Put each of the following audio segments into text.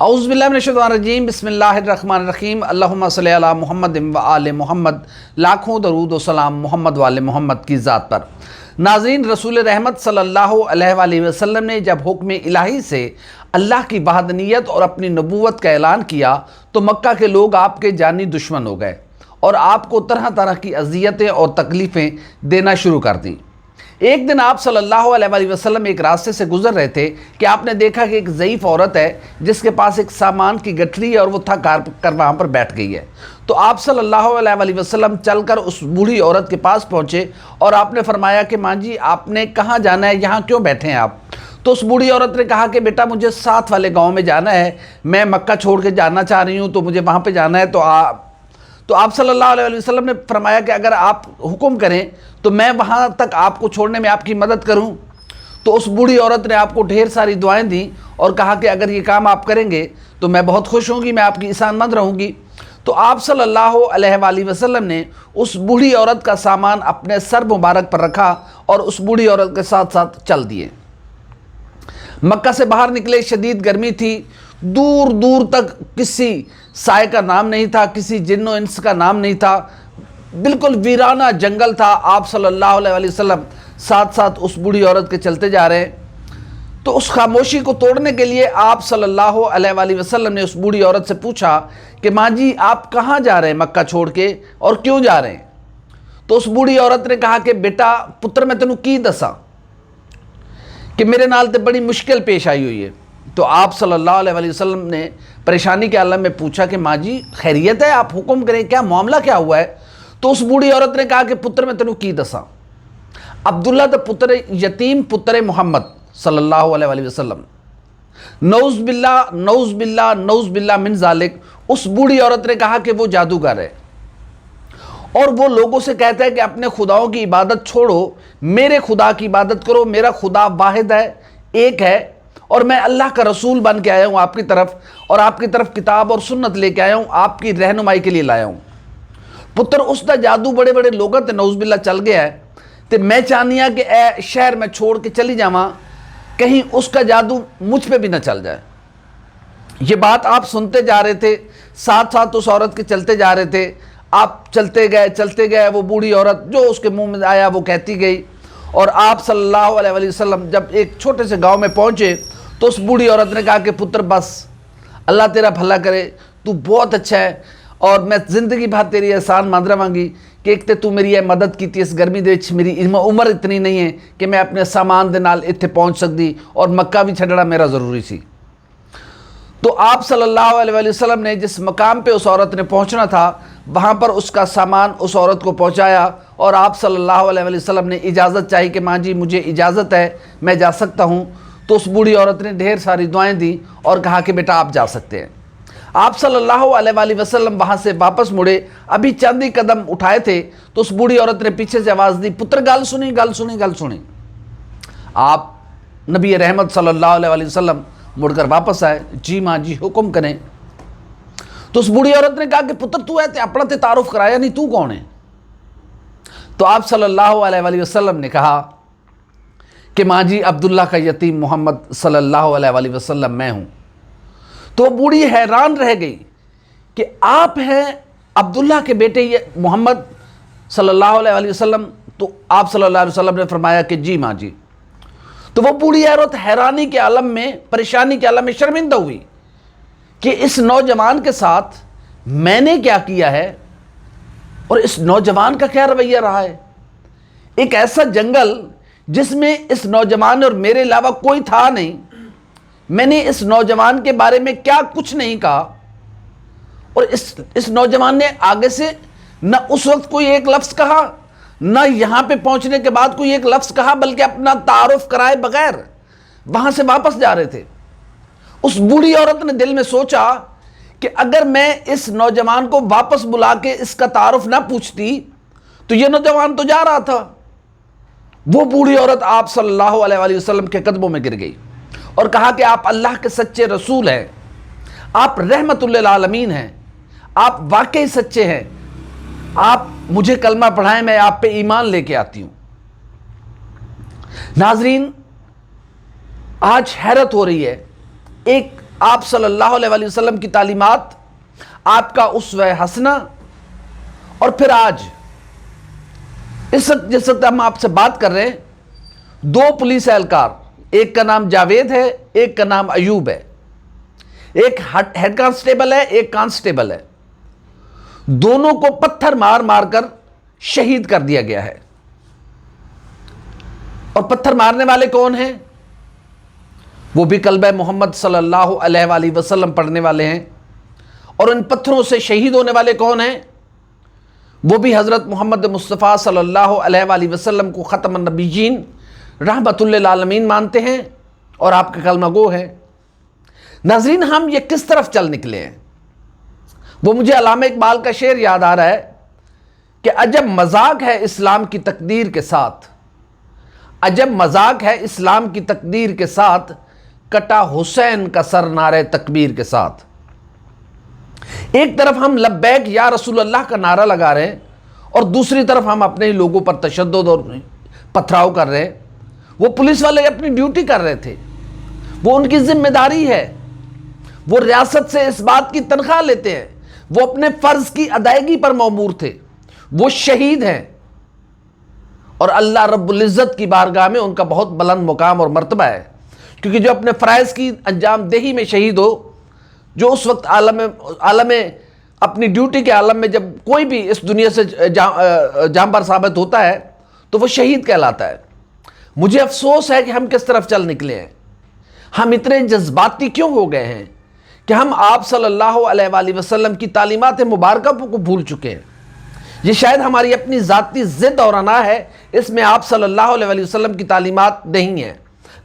اعوذ باللہ من الشیطان الرجیم، بسم اللہ الرحمن الرحیم، اللہم صلی علی محمد و آل محمد، لاکھوں درود و سلام محمد و آل محمد کی ذات پر۔ ناظرین، رسول رحمت صلی اللہ علیہ وآلہ وسلم نے جب حکم الہی سے اللہ کی وحدانیت اور اپنی نبوت کا اعلان کیا تو مکہ کے لوگ آپ کے جانی دشمن ہو گئے اور آپ کو طرح طرح کی اذیتیں اور تکلیفیں دینا شروع کر دیں۔ ایک دن آپ صلی اللہ علیہ وآلہ وسلم ایک راستے سے گزر رہے تھے کہ آپ نے دیکھا کہ ایک ضعیف عورت ہے جس کے پاس ایک سامان کی گٹھری ہے اور وہ تھک کر وہاں پر بیٹھ گئی ہے۔ تو آپ صلی اللہ علیہ وآلہ وسلم چل کر اس بوڑھی عورت کے پاس پہنچے اور آپ نے فرمایا کہ ماں جی، آپ نے کہاں جانا ہے، یہاں کیوں بیٹھے ہیں آپ؟ تو اس بوڑھی عورت نے کہا کہ بیٹا مجھے ساتھ والے گاؤں میں جانا ہے، میں مکہ چھوڑ کے جانا چاہ رہی ہوں، تو مجھے وہاں پہ جانا ہے۔ تو آپ صلی اللہ علیہ وسلم نے فرمایا کہ اگر آپ حکم کریں تو میں وہاں تک آپ کو چھوڑنے میں آپ کی مدد کروں۔ تو اس بوڑھی عورت نے آپ کو ڈھیر ساری دعائیں دیں اور کہا کہ اگر یہ کام آپ کریں گے تو میں بہت خوش ہوں گی، میں آپ کی احسان مند رہوں گی۔ تو آپ صلی اللہ علیہ وآلہ وسلم نے اس بوڑھی عورت کا سامان اپنے سر مبارک پر رکھا اور اس بوڑھی عورت کے ساتھ ساتھ چل دیے۔ مکہ سے باہر نکلے، شدید گرمی تھی، دور دور تک کسی سائے کا نام نہیں تھا، کسی جن و انس کا نام نہیں تھا، بالکل ویرانہ جنگل تھا۔ آپ صلی اللہ علیہ وآلہ وسلم ساتھ ساتھ اس بوڑھی عورت کے چلتے جا رہے ہیں۔ تو اس خاموشی کو توڑنے کے لیے آپ صلی اللہ علیہ وآلہ وسلم نے اس بوڑھی عورت سے پوچھا کہ ماں جی، آپ کہاں جا رہے ہیں مکہ چھوڑ کے اور کیوں جا رہے ہیں؟ تو اس بوڑھی عورت نے کہا کہ بیٹا پتر میں تینوں کی دساں کہ میرے نال تے بڑی مشکل پیش آئی ہوئی ہے۔ تو آپ صلی اللہ علیہ وآلہ وسلم نے پریشانی کے عالم میں پوچھا کہ ماں جی خیریت ہے، آپ حکم کریں، کیا معاملہ کیا ہوا ہے؟ تو اس بوڑھی عورت نے کہا کہ پتر میں تینوں کی دساں، عبداللہ دا پتر یتیم پتر محمد صلی اللہ علیہ وآلہ وسلم، نعوذ باللہ نعوذ باللہ نعوذ باللہ من ذالک۔ اس بوڑھی عورت نے کہا کہ وہ جادوگر ہے اور وہ لوگوں سے کہتا ہے کہ اپنے خداؤں کی عبادت چھوڑو، میرے خدا کی عبادت کرو، میرا خدا واحد ہے، ایک ہے، اور میں اللہ کا رسول بن کے آیا ہوں آپ کی طرف، اور آپ کی طرف کتاب اور سنت لے کے آیا ہوں، آپ کی رہنمائی کے لیے لایا ہوں۔ پتر اس دا جادو بڑے بڑے لوگوں تے نعوذ باللہ چل گیا ہے، تے میں چاہنی ہاں کہ اے شہر میں چھوڑ کے چلی جاواں، کہیں اس کا جادو مجھ پہ بھی نہ چل جائے۔ یہ بات آپ سنتے جا رہے تھے، ساتھ ساتھ اس عورت کے چلتے جا رہے تھے۔ آپ چلتے گئے، وہ بوڑھی عورت جو اس کے منہ میں آیا وہ کہتی گئی، اور آپ صلی اللہ علیہ وآلہ وسلم جب ایک چھوٹے سے گاؤں میں پہنچے تو اس بوڑھی عورت نے کہا کہ پتر بس، اللہ تیرا بھلا کرے، تو بہت اچھا ہے، اور میں زندگی بھر تیری احسان مند رہاں گی کہ ایک تے تو میری مدد کی اس گرمی دے وچ، میری عمر اتنی نہیں ہے کہ میں اپنے سامان دے نال اتنے پہنچ سکتی، اور مکہ بھی چھڈنا میرا ضروری سی۔ تو آپ صلی اللہ علیہ وآلہ وسلم نے جس مقام پہ اس عورت نے پہنچنا تھا وہاں پر اس کا سامان اس عورت کو پہنچایا، اور آپ صلی اللہ علیہ وآلہ وسلم نے اجازت چاہی کہ ماں جی مجھے اجازت ہے، میں جا سکتا ہوں۔ تو اس بوڑھی عورت نے ڈھیر ساری دعائیں دی اور کہا کہ بیٹا آپ جا سکتے ہیں۔ آپ صلی اللہ علیہ وآلہ وسلم وہاں سے واپس مڑے، ابھی چند ہی قدم اٹھائے تھے تو اس بوڑھی عورت نے پیچھے سے آواز دی، پتر گل سنی۔ آپ نبی رحمت صلی اللہ علیہ وآلہ وسلم مڑ کر واپس آئے، جی ماں جی حکم کریں۔ تو اس بوڑھی عورت نے کہا کہ پتر تو ہے تے اپنا تے تعارف کرایا نہیں، تو کون ہے؟ تو آپ صلی اللہ علیہ وآلہ وسلم نے کہا کہ ماں جی عبداللہ کا یتیم محمد صلی اللہ علیہ وآلہ وسلم میں ہوں۔ تو وہ بوڑھی حیران رہ گئی کہ آپ ہیں عبداللہ کے بیٹے یہ محمد صلی اللہ علیہ وآلہ وسلم؟ تو آپ صلی اللہ علیہ وسلم نے فرمایا کہ جی ماں جی۔ تو وہ بوڑھی عورت حیرانی کے عالم میں، پریشانی کے عالم میں شرمندہ ہوئی کہ اس نوجوان کے ساتھ میں نے کیا کیا ہے اور اس نوجوان کا کیا رویہ رہا ہے۔ ایک ایسا جنگل جس میں اس نوجوان اور میرے علاوہ کوئی تھا نہیں، میں نے اس نوجوان کے بارے میں کیا کچھ نہیں کہا، اور اس نوجوان نے آگے سے نہ اس وقت کوئی ایک لفظ کہا، نہ یہاں پہ پہنچنے کے بعد کوئی ایک لفظ کہا، بلکہ اپنا تعارف کرائے بغیر وہاں سے واپس جا رہے تھے۔ اس بوڑھی عورت نے دل میں سوچا کہ اگر میں اس نوجوان کو واپس بلا کے اس کا تعارف نہ پوچھتی تو یہ نوجوان تو جا رہا تھا۔ وہ بوڑھی عورت آپ صلی اللہ علیہ وآلہ وسلم کے قدموں میں گر گئی اور کہا کہ آپ اللہ کے سچے رسول ہیں، آپ رحمت للعالمین ہیں، آپ واقعی سچے ہیں، آپ مجھے کلمہ پڑھائیں، میں آپ پہ ایمان لے کے آتی ہوں۔ ناظرین، آج حیرت ہو رہی ہے، ایک آپ صلی اللہ علیہ وسلم کی تعلیمات، آپ کا اسوہ حسنہ، اور پھر آج اس وقت جس وقت ہم آپ سے بات کر رہے ہیں، دو پولیس اہلکار، ایک کا نام جاوید ہے، ایک کا نام ایوب ہے، ایک ہیڈ کانسٹیبل ہے، ایک کانسٹیبل ہے، دونوں کو پتھر مار مار کر شہید کر دیا گیا ہے۔ اور پتھر مارنے والے کون ہیں؟ وہ بھی کلمہ محمد صلی اللہ علیہ وآلہ وسلم پڑھنے والے ہیں۔ اور ان پتھروں سے شہید ہونے والے کون ہیں؟ وہ بھی حضرت محمد مصطفیٰ صلی اللہ علیہ وآلہ وسلم کو ختم النبیین، رحمت للعالمین مانتے ہیں اور آپ کا کلمہ گو ہے۔ ناظرین، ہم یہ کس طرف چل نکلے ہیں؟ وہ مجھے علامہ اقبال کا شعر یاد آ رہا ہے کہ عجب مذاق ہے اسلام کی تقدیر کے ساتھ، عجب مذاق ہے اسلام کی تقدیر کے ساتھ، کٹا حسین کا سر نعرہ تکبیر کے ساتھ۔ ایک طرف ہم لبیک یا رسول اللہ کا نعرہ لگا رہے ہیں اور دوسری طرف ہم اپنے لوگوں پر تشدد اور پتھراؤ کر رہے ہیں۔ وہ پولیس والے اپنی ڈیوٹی کر رہے تھے، وہ ان کی ذمہ داری ہے، وہ ریاست سے اس بات کی تنخواہ لیتے ہیں، وہ اپنے فرض کی ادائیگی پر مأمور تھے، وہ شہید ہیں، اور اللہ رب العزت کی بارگاہ میں ان کا بہت بلند مقام اور مرتبہ ہے، کیونکہ جو اپنے فرائض کی انجام دہی میں شہید ہو، جو اس وقت عالم اپنی ڈیوٹی کے عالم میں جب کوئی بھی اس دنیا سے جانبر ثابت ہوتا ہے تو وہ شہید کہلاتا ہے۔ مجھے افسوس ہے کہ ہم کس طرف چل نکلے ہیں، ہم اتنے جذباتی کیوں ہو گئے ہیں کہ ہم آپ صلی اللہ علیہ وآلہ وسلم کی تعلیمات مبارکہ کو بھول چکے ہیں۔ یہ شاید ہماری اپنی ذاتی ضد اور انا ہے، اس میں آپ صلی اللہ علیہ وآلہ وسلم کی تعلیمات نہیں ہیں،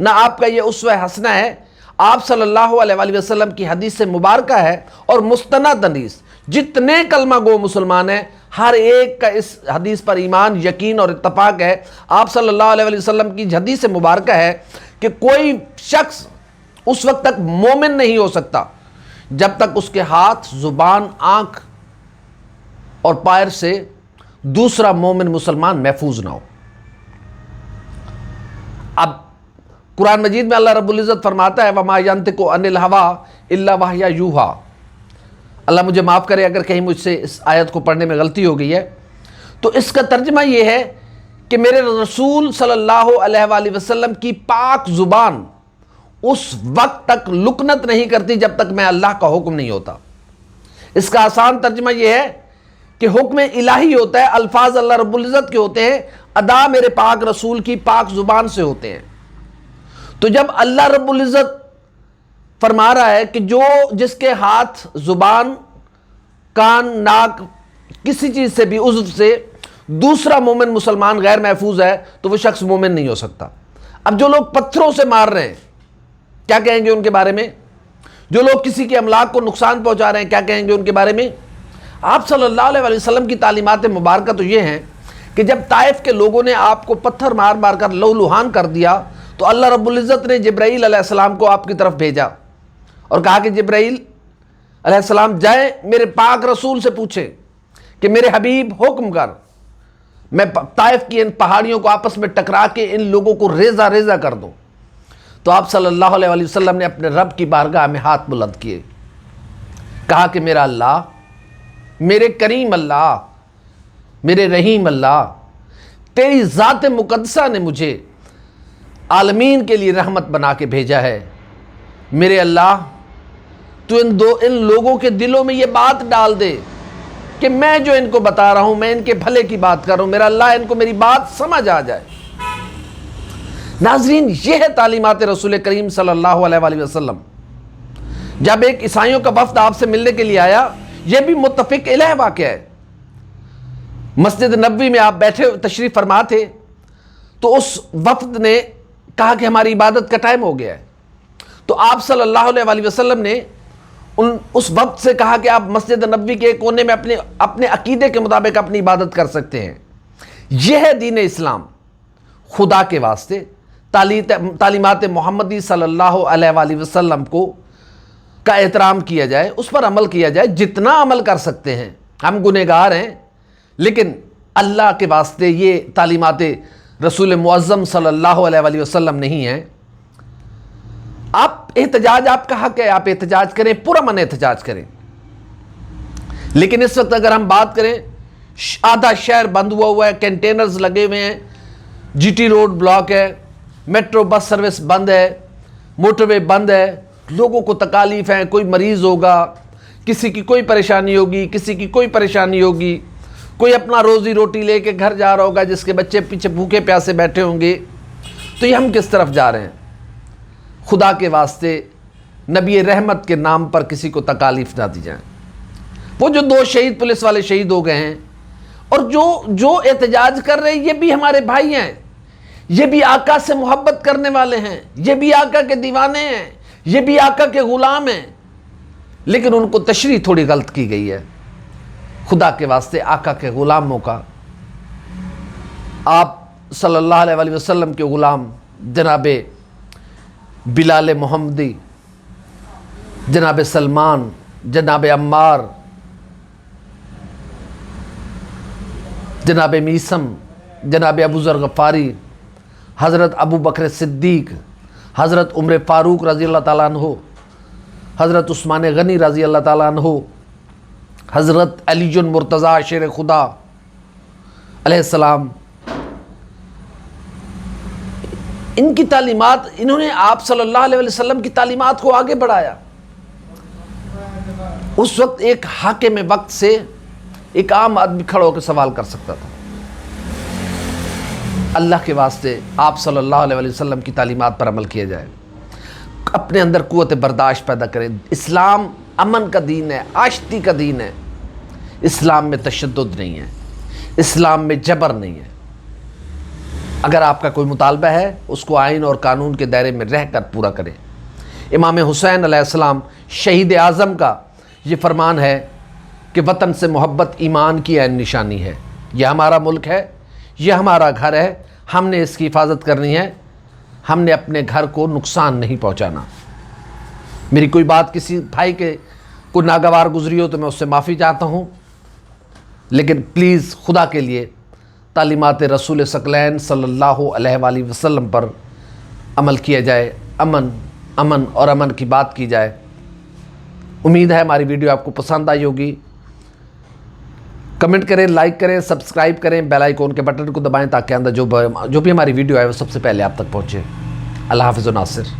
نہ آپ کا یہ اسوہ حسنہ ہے۔ آپ صلی اللہ علیہ وآلہ وسلم کی حدیث مبارکہ ہے اور مستند حدیث، جتنے کلمہ گو مسلمان ہیں ہر ایک کا اس حدیث پر ایمان، یقین اور اتفاق ہے۔ آپ صلی اللہ علیہ وآلہ وسلم کی حدیث مبارکہ ہے کہ کوئی شخص اس وقت تک مومن نہیں ہو سکتا جب تک اس کے ہاتھ، زبان، آنکھ اور پیر سے دوسرا مومن مسلمان محفوظ نہ ہو۔ اب قرآن مجید میں اللہ رب العزت فرماتا ہے وَمَا يَنْتِقُ عَنِ الْهَوَىٰ إِلَّا وَحْيًا يُوحَىٰ۔ اللہ مجھے معاف کرے اگر کہیں مجھ سے اس آیت کو پڑھنے میں غلطی ہو گئی ہے، تو اس کا ترجمہ یہ ہے کہ میرے رسول صلی اللہ علیہ وآلہ وسلم کی پاک زبان اس وقت تک لکنت نہیں کرتی جب تک میں اللہ کا حکم نہیں ہوتا۔ اس کا آسان ترجمہ یہ ہے کہ حکم الہی ہوتا ہے، الفاظ اللہ رب العزت کے ہوتے ہیں، ادا میرے پاک رسول کی پاک زبان سے ہوتے ہیں۔ تو جب اللہ رب العزت فرما رہا ہے کہ جس کے ہاتھ، زبان، کان، ناک، کسی چیز سے بھی عضو سے دوسرا مومن مسلمان غیر محفوظ ہے تو وہ شخص مومن نہیں ہو سکتا۔ اب جو لوگ پتھروں سے مار رہے ہیں کیا کہیں گے ان کے بارے میں؟ جو لوگ کسی کے املاک کو نقصان پہنچا رہے ہیں کیا کہیں گے ان کے بارے میں؟ آپ صلی اللہ علیہ وسلم کی تعلیمات مبارکہ تو یہ ہیں کہ جب طائف کے لوگوں نے آپ کو پتھر مار مار کر لہولہان کر دیا تو اللہ رب العزت نے جبرائیل علیہ السلام کو آپ کی طرف بھیجا اور کہا کہ جبرائیل علیہ السلام جائیں میرے پاک رسول سے پوچھیں کہ میرے حبیب حکم کر، میں طائف کی ان پہاڑیوں کو آپس میں ٹکرا کے ان لوگوں کو ریزہ ریزہ کر دوں۔ تو آپ صلی اللہ علیہ وسلم نے اپنے رب کی بارگاہ میں ہاتھ بلند کیے، کہا کہ میرا اللہ، میرے کریم اللہ، میرے رحیم اللہ، تیری ذات مقدسہ نے مجھے عالمین کے لیے رحمت بنا کے بھیجا ہے۔ میرے اللہ، تو ان لوگوں کے دلوں میں یہ بات ڈال دے کہ میں جو ان کو بتا رہا ہوں میں ان کے بھلے کی بات کر رہا ہوں، میرا اللہ ان کو میری بات سمجھ آ جائے۔ ناظرین، یہ ہے تعلیمات رسول کریم صلی اللہ علیہ وآلہ وسلم۔ جب ایک عیسائیوں کا وفد آپ سے ملنے کے لیے آیا، یہ بھی متفق علیہ واقعہ ہے، مسجد نبوی میں آپ بیٹھے تشریف فرما تھے تو اس وفد نے کہا کہ ہماری عبادت کا ٹائم ہو گیا ہے، تو آپ صلی اللہ علیہ وآلہ وسلم نے اس وقت سے کہا کہ آپ مسجد نبوی کے ایک کونے میں اپنے عقیدے کے مطابق اپنی عبادت کر سکتے ہیں۔ یہ ہے دین اسلام۔ خدا کے واسطے تعلیمات محمدی صلی اللہ علیہ وآلہ وسلم کا احترام کیا جائے، اس پر عمل کیا جائے، جتنا عمل کر سکتے ہیں۔ ہم گنہگار ہیں لیکن اللہ کے واسطے یہ تعلیمات رسول معظم صلی اللہ علیہ وآلہ وسلم نہیں ہیں۔ آپ احتجاج آپ کا حق ہے، آپ احتجاج کریں، پرامن احتجاج کریں، لیکن اس وقت اگر ہم بات کریں آدھا شہر بند ہوا ہے، کنٹینرز لگے ہوئے ہیں، جی ٹی روڈ بلاک ہے، میٹرو بس سروس بند ہے، موٹر وے بند ہے، لوگوں کو تکالیف ہیں، کوئی مریض ہوگا، کسی کی کوئی پریشانی ہوگی، کسی کی کوئی پریشانی ہوگی، کوئی اپنا روزی روٹی لے کے گھر جا رہا ہوگا جس کے بچے پیچھے بھوکے پیاسے بیٹھے ہوں گے، تو یہ ہم کس طرف جا رہے ہیں؟ خدا کے واسطے نبی رحمت کے نام پر کسی کو تکالیف نہ دی جائیں۔ وہ جو 2 شہید پولیس والے شہید ہو گئے ہیں، اور جو احتجاج کر رہے ہیں یہ بھی ہمارے بھائی ہیں، یہ بھی آقا سے محبت کرنے والے ہیں، یہ بھی آقا کے دیوانے ہیں، یہ بھی آقا کے غلام ہیں، لیکن ان کو تشریح تھوڑی غلط کی گئی ہے۔ خدا کے واسطے آقا کے غلاموں کا، آپ صلی اللہ علیہ وسلم کے غلام جناب بلال محمدی، جناب سلمان، جناب عمار، جناب میسم، جناب ابو ذر غفاری، حضرت ابو بکر صدیق، حضرت عمر فاروق رضی اللہ تعالیٰ عنہ، حضرت عثمان غنی رضی اللہ تعالیٰ عنہ، حضرت علی مرتضیٰ شیر خدا علیہ السلام، ان کی تعلیمات، انہوں نے آپ صلی اللہ علیہ وسلم کی تعلیمات کو آگے بڑھایا۔ اس وقت ایک حاکم وقت سے ایک عام آدمی کھڑا ہو کے سوال کر سکتا تھا۔ اللہ کے واسطے آپ صلی اللہ علیہ وسلم کی تعلیمات پر عمل کیا جائے، اپنے اندر قوت برداشت پیدا کریں۔ اسلام امن کا دین ہے، آشتی کا دین ہے، اسلام میں تشدد نہیں ہے، اسلام میں جبر نہیں ہے۔ اگر آپ کا کوئی مطالبہ ہے اس کو آئین اور قانون کے دائرے میں رہ کر پورا کریں۔ امام حسین علیہ السلام شہید اعظم کا یہ فرمان ہے کہ وطن سے محبت ایمان کی عین نشانی ہے، یہ ہمارا ملک ہے، یہ ہمارا گھر ہے، ہم نے اس کی حفاظت کرنی ہے، ہم نے اپنے گھر کو نقصان نہیں پہنچانا۔ میری کوئی بات کسی بھائی کے کوئی ناگوار گزری ہو تو میں اس سے معافی چاہتا ہوں، لیکن پلیز خدا کے لیے تعلیمات رسول ثقلین صلی اللہ علیہ وآلہ وسلم پر عمل کیا جائے، امن اور امن کی بات کی جائے۔ امید ہے ہماری ویڈیو آپ کو پسند آئی ہوگی۔ کمنٹ کریں، لائک کریں، سبسکرائب کریں، بیل آئیکن کے بٹن کو دبائیں تاکہ اندر جو بھی ہماری ویڈیو ہے وہ سب سے پہلے آپ تک پہنچے۔ اللہ حافظ و ناصر۔